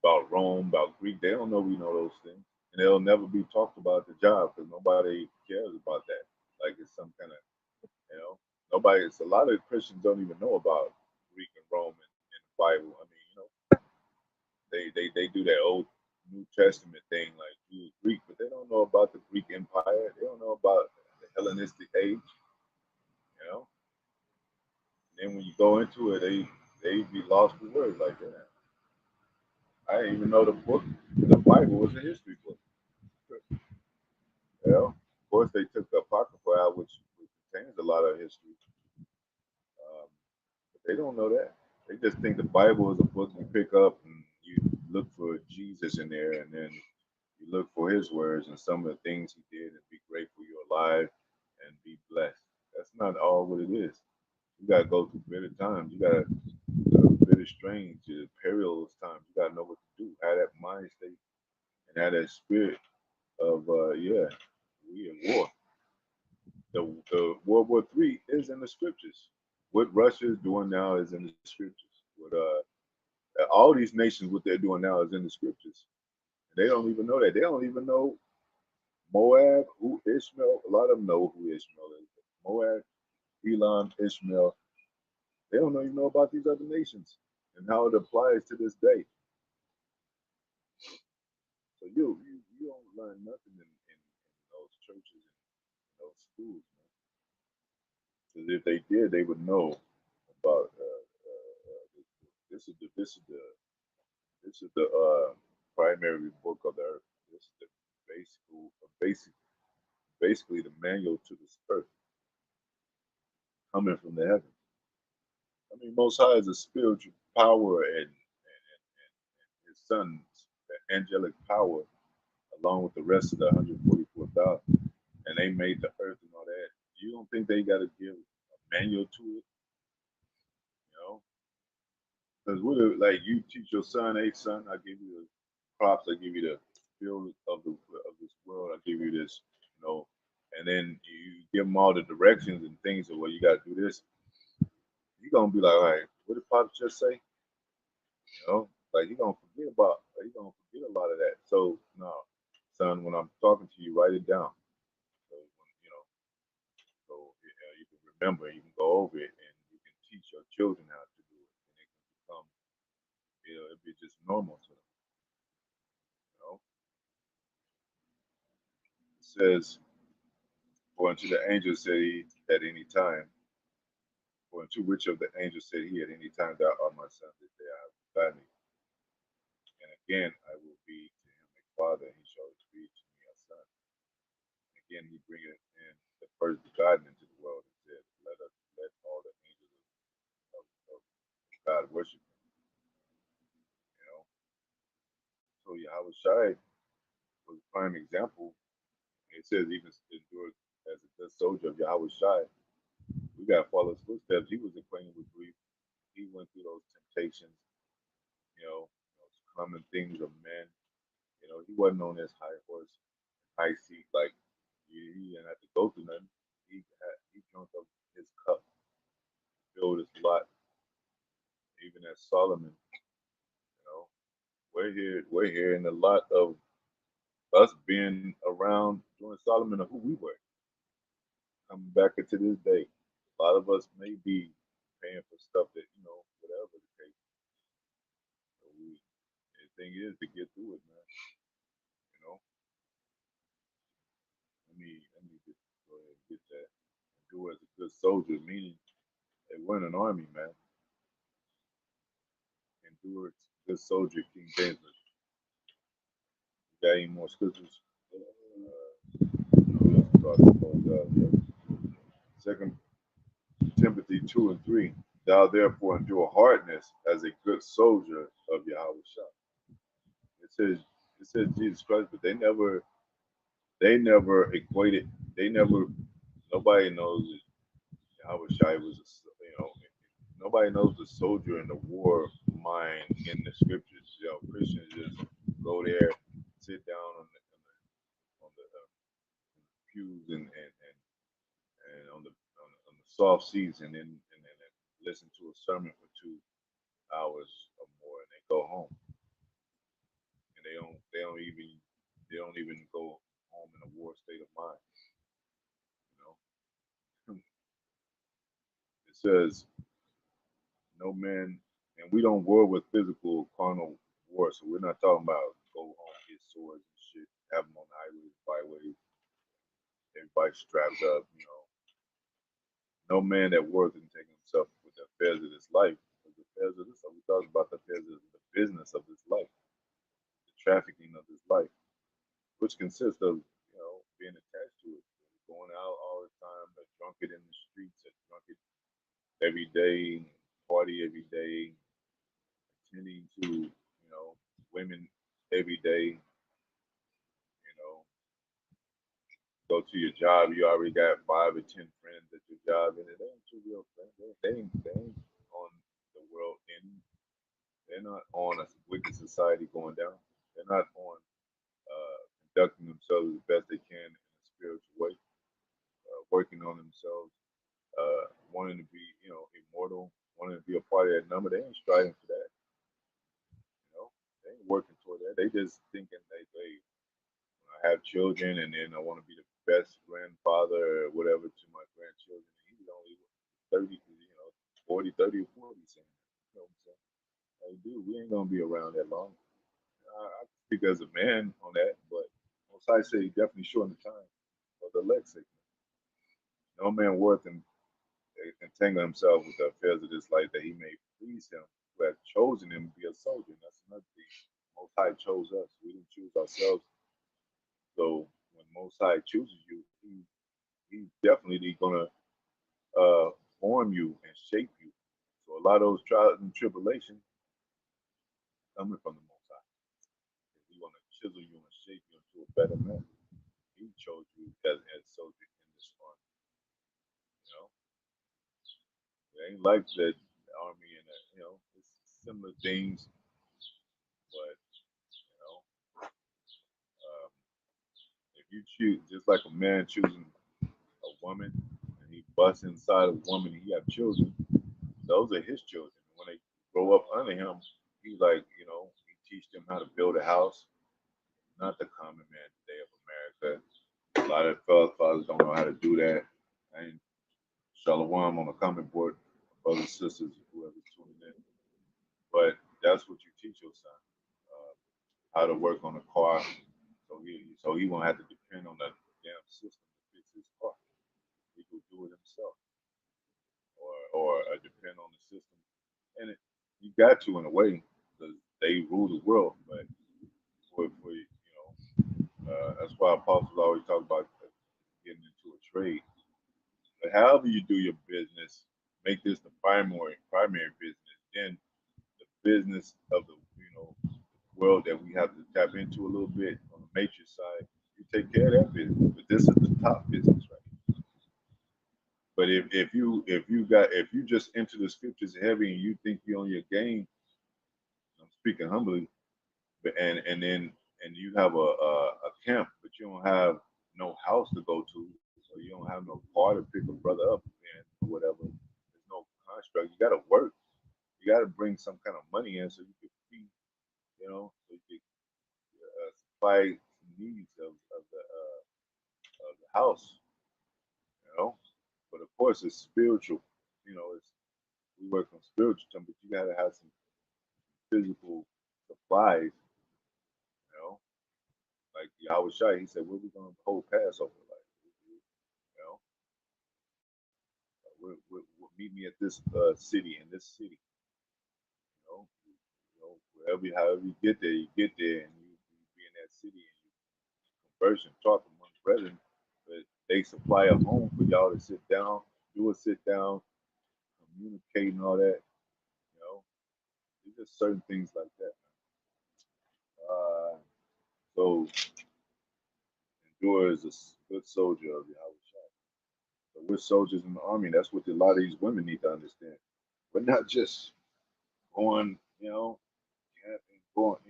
about Rome, about Greek. They don't know we know those things, and they'll never be talked about at the job because nobody cares about that. Like it's some kind of, you know, nobody. It's a lot of Christians don't even know about Greek and Rome and the Bible. I mean, they do that old New Testament thing like Jew Greek, but they don't know about the Greek Empire. They don't know about the Hellenistic age. You know, and then when you go into it, they be lost for words like that. I didn't even know the Bible was a history book. You know, of course they took the Apocrypha out, which contains a lot of history. But they don't know that. They just think the Bible is a book you pick up and you look for Jesus in there, and then you look for His words and some of the things He did, and be grateful you're alive and be blessed. That's not all what it is. You gotta go through bitter times. You gotta bitter strains, perilous times. You gotta know what to do. Have that mind state and have that spirit of yeah, we in war. The World War III is in the scriptures. What Russia is doing now is in the scriptures. What all these nations, what they're doing now is in the scriptures. They don't even know that. They don't even know Moab, who Ishmael. A lot of them know who Ishmael is. Moab, Elam, Ishmael. They don't even know about these other nations and how it applies to this day. So you don't learn nothing in those churches and those schools, man. Because if they did, they would know about this is the this is the this is the primary book of the earth. This is the basic basically the manual to this earth coming from the heavens. I mean, Most High is a spiritual power and His Son's angelic power, along with the rest of the 144,000, and they made the earth and all that. You don't think they got to give a manual to it? You know, because like you teach your son, hey son, I give you the props, I give you the field of this world, I give you this, and then you give them all the directions and things of well, you got to do this. You gonna be like, all right, what did pops just say? Like you gonna forget a lot of that. So no, son, when I'm talking to you, write it down. So you can remember, you can go over it, and you can teach your children how to do it, and it can become, it'll be just normal to them. You know, it says, for unto the angel said he at any time. 4:2, which of the angels said he at any time, thou art my son, this day I have begotten thee? And again, I will be to him a father, and he shall be to me a son. Again, he bringeth in the first begotten into the world and said, let all the angels of God worship him. You know, so Yahawashi was a prime example. It says even endured as a good soldier of Yahawashi. We got to follow his footsteps. He was acquainted with grief. He went through those temptations, those common things of men. He wasn't on his high horse, high seat, like he didn't have to go through nothing. He drunk up his cup, filled his lot, even as Solomon. We're here in a lot of us being around during Solomon of who we were. Coming back into this day, a lot of us may be paying for stuff that whatever the case. So the thing is to get through it, man. Let me just go ahead and get that. Do as a good soldier, meaning they weren't an army, man. Endure as a good soldier, King James. Got any more scriptures? Second Timothy 2:3. Thou therefore endure hardness as a good soldier of Yahawashi. It says Jesus Christ, but they never equated. Nobody knows that Yahawashi was nobody knows the soldier in the war mind in the scriptures. Christians just go there, sit down on the pews and on the soft seats, and then listen to a sermon for 2 hours or more, and they go home, and they don't even go home in a war state of mind. It says, no man, and we don't war with physical carnal war, so we're not talking about go home, get swords and shit, have them on the highways, byways, everybody strapped up. No man that warreth can take himself with the affairs of this life. The affairs of this life, we talk about the affairs of the business of this life, the trafficking of this life, which consists of being attached to it, going out all the time, a drunkard in the streets, a drunkard every day, party every day, attending to women every day. Go to your job, you already got 5 or 10 friends at your job, and they ain't your real friends. They ain't on the world end. They're not on a wicked society going down. They're not on conducting themselves as best they can in a spiritual way, working on themselves, wanting to be, immortal, wanting to be a part of that number. They ain't striving for that. They ain't working toward that. They just thinking they I have children, and then I want to be the best grandfather or whatever to my grandchildren. He's only 30, 40, 30 or 40 saying that. You know what I'm saying? Hey, dude, we ain't going to be around that long. I speak as a man on that, but most I say definitely shorten the time for the elect sake. No man worth entangle himself with the affairs of this life that he may please him who hath chosen him to be a soldier. And that's another thing. Most High chose us. We didn't choose ourselves. So when Most High chooses you, he's definitely gonna form you and shape you. So a lot of those trials and tribulations coming from the Most High. He's gonna chisel you and shape you into a better man. He chose you as a soldier in this army. It ain't like the army and it's similar things, but um, if you choose, just like a man choosing a woman, and he busts inside a woman, and he have children. Those are his children. When they grow up under him, he he teach them how to build a house. Not the common man today of America. A lot of fathers don't know how to do that. And Shalom on the comment board, brothers and sisters, whoever's tuning in. But that's what you teach your son, how to work on a car, so he won't have to depend on the damn system to fix his car. He could do it himself, or depend on the system, and you got to in a way because they rule the world. But for that's why apostles always talk about getting into a trade. But however you do your business, make this the primary business. Then the business of the world that we have to tap into a little bit on the matrix side, you take care of that business. But this is the top business, right? But if you just enter the scriptures heavy and you think you're on your game, I'm speaking humbly, but and you have a camp, but you don't have no house to go to, or you don't have no car to pick a brother up in or whatever. There's no construct. You got to work. You got to bring some kind of money in so you can feed, so you can supply needs of the house, you know. But of course, it's spiritual. It's we work on spiritual terms, but you got to have some physical supplies, you know. Like Yahawashi, he said, "Where we gonna hold Passover? Like, you know, meet me at this city in this city, wherever, however you get there, and you be in that city and you converse and talk among brethren. But they supply a home for y'all to sit down, do a sit down, communicate and all that. You know, there's just certain things like that. So endure is a good soldier of Yahawah. So we're soldiers in the army. That's what a lot of these women need to understand. We're not just going, camping, going,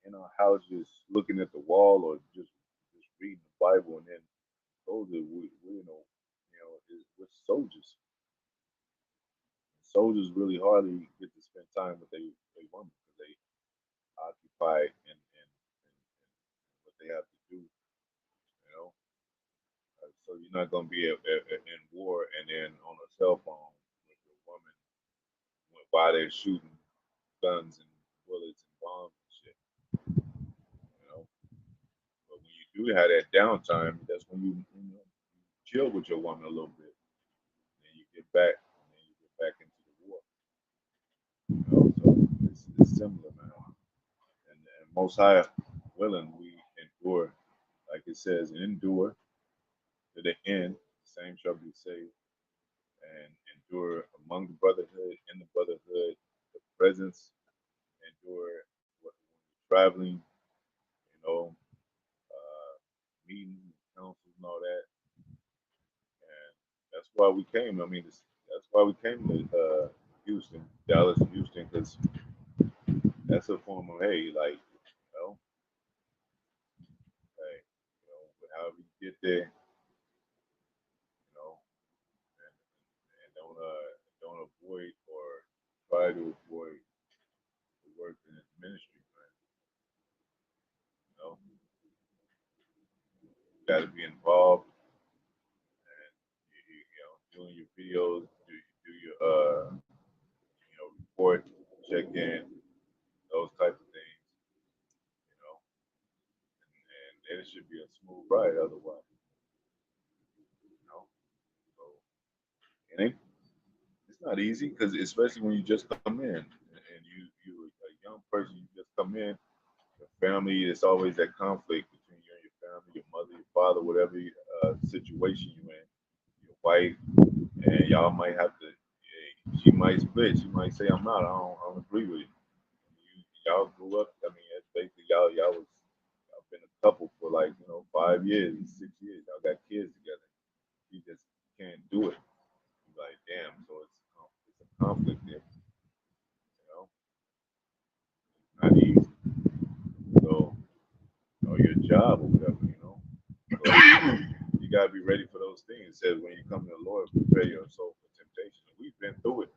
in our houses looking at the wall or just reading the Bible and then soldiers, we're soldiers. Soldiers really hardly get to spend time with they women because they occupy in what they have to do, know. So you're not gonna be in war and then on a cell phone with your woman while they're shooting guns and bullets and bombs and shit, you know. But when you do have that downtime, that's when you chill with your woman a little bit. Then you get back, and then you get back into the war. So it's similar, man. And Most High willing, we endure, like it says, endure to the end. Same shall be saved, and endure among the brotherhood, in the brotherhood, the presence, endure when you're traveling, you know, meetings, councils, and all that. And that's why we came. I mean, that's why we came to Houston, Dallas, and Houston, because that's a form of hey, like, hey, however you get there, and, and don't avoid or try to avoid the work in this ministry, man. You got to be involved, and doing your videos, do your report, check in, those type of things, you know, and it should be a smooth ride otherwise, you know. So it ain't it's not easy because especially when you just come in and you a young person, you just come in, your family, it's always that conflict between you and your family, your mother, your father, whatever situation you're in, your wife, and y'all might have to. She might split. She might say, "I'm not. I don't agree with you." Y'all grew up. I mean, it's basically y'all been a couple for like 5 years, 6 years. Y'all got kids together. You just can't do it. You're like, damn. So it's a conflict there. Not easy. So your job or whatever. So you gotta be ready for those things. It says when you come to the Lord, prepare your soul for temptation. We've been through it.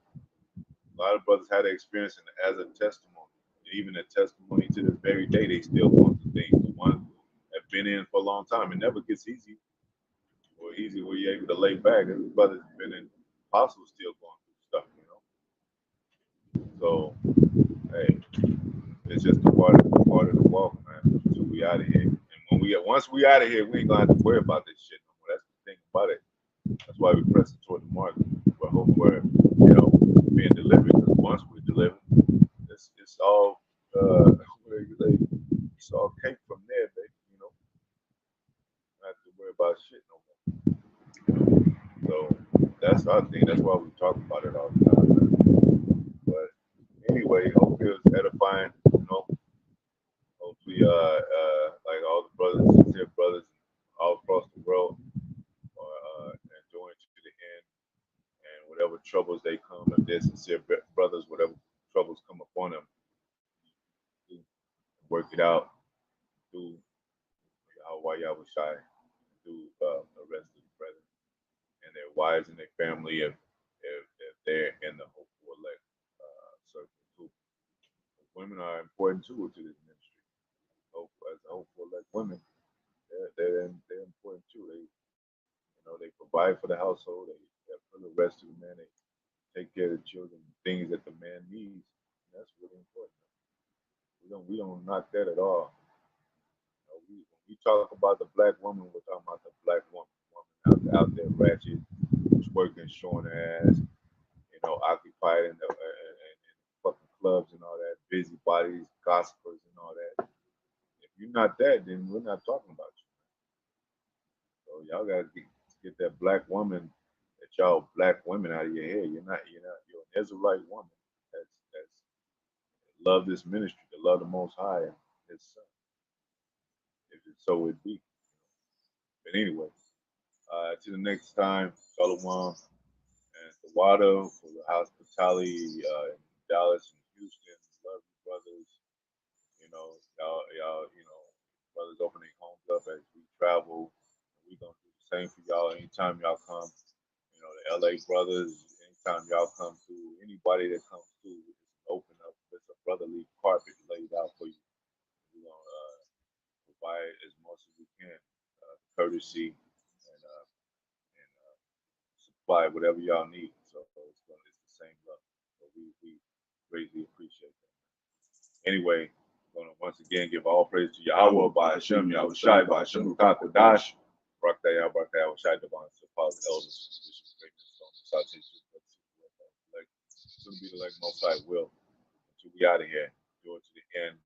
A lot of brothers had that experience and as a testimony. Even a testimony to this very day, they still going through things. The ones that have been in for a long time, it never gets easy where you're able to lay back. Every brother's been in apostles still going through stuff. So hey, it's just a part of the walk, man. So we out of here. And once we out of here, we ain't gonna have to worry about this shit no more. That's the thing about it. That's why we press it toward the mark. But hope for being delivered. Because once we're delivered, it's all it's all cake from there, baby. Not have to worry about shit no more. So that's our thing. That's why we talk about it all the time. Man. But anyway, hopefully it's edifying. Hopefully, like all the brothers, sincere brothers all across the world are enjoying to the end. And whatever troubles they come, if they're sincere brothers, whatever troubles come upon them, work it out through Yahawah Yahawashi, through the rest of the brethren and their wives and their family, if they're in the hopeful elect circle too. Women are important too to this ministry. As hopeful elect women, they're important too. They provide for the household. They for the rest of the man. They take care of the children, things that the man needs. That's really important. We don't knock that at all. When we talk about the black woman, we're talking about the black woman out there ratchet, who's working, showing her ass, occupied in the fucking clubs and all that, busybodies, gossipers and all that. If you're not that, then we're not talking about you. So y'all gotta get that black woman, that y'all black women out of your head. You're an Israelite woman that's love this ministry, to love the Most High and His Son. If it so it be. But anyway, to the next time, Shalom and the water for the hospitality in Dallas and Houston. Love you, brothers. Y'all, brothers opening homes up as we travel. We're gonna do the same for y'all anytime y'all come. The LA brothers, anytime y'all come through, anybody that comes through, we just open up. There's a brotherly carpet laid out for you. We're gonna provide as much as we can, courtesy and supply whatever y'all need. So it's the same love. So we greatly appreciate that. Anyway, I'm gonna once again give all praise to Yahawah, Bahasham, Yahawashi, Bahasham, Qadash, Barak, Barak, Yahawashi, Divine, so Father, elders, bishops, great men, it's gonna be the like most I will until we out of here. Do it to the end.